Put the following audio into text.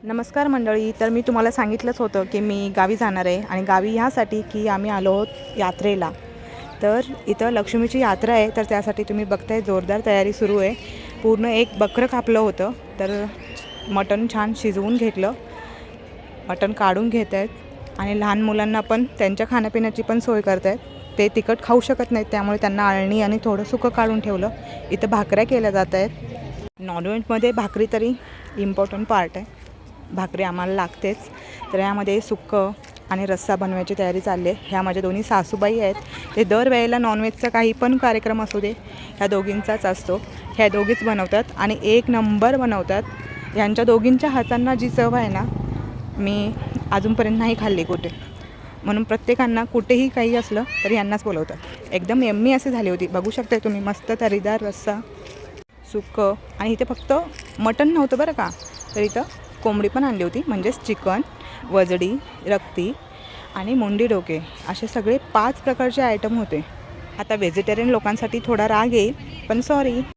नमस्कार मंडळी. तर मी तुम्हाला सांगितलंच होतं की मी गावी जाणार आहे आणि गावी ह्यासाठी की आम्ही आलो आहोत यात्रेला. तर इथं लक्ष्मीची यात्रा आहे, तर त्यासाठी तुम्ही बघताय जोरदार तयारी सुरू आहे. पूर्ण एक बकरं कापलं होतं, तर मटण छान शिजवून घेतलं, मटण काढून घेत आहेत आणि लहान मुलांना पण त्यांच्या खाण्यापिण्याची पण सोय करत आहेत. ते तिखट खाऊ शकत नाहीत, त्यामुळे त्यांना अळणी आणि थोडं सुकं काढून ठेवलं. इथं भाकऱ्या केल्या जात आहेत. नॉनव्हेजमध्ये भाकरी तरी इम्पॉर्टंट पार्ट आहे, भाकरी आम्हाला लागतेच. तर यामध्ये सुक्कं आणि रस्सा बनवायची तयारी चालली आहे. ह्या माझ्या दोन्ही सासूबाई आहेत. ते दरवेळेला नॉनव्हेजचा काही पण कार्यक्रम असू दे, ह्या दोघींचाच असतो. ह्या दोघीच बनवतात आणि एक नंबर बनवतात. ह्यांच्या दोघींच्या हातांना जी चव आहे ना, मी अजूनपर्यंत नाही खाल्ली कुठे. म्हणून प्रत्येकांना कुठेही काही असलं तरी यांनाच बोलवतात. एकदम यम्मी अशी झाली होती, बघू शकता तुम्ही. मस्त तरीदार रस्सा, सुक्कं आणि इथे फक्त मटण नव्हतं बरं का, तर इथं कोंबडी पण आणली होती, म्हणजेच चिकन, वजडी, रक्ती आणि मुंडी डोके, असे सगळे 5 प्रकारचे आयटम होते. आता व्हेजिटेरियन लोकांसाठी थोडा राग येईल, पण सॉरी.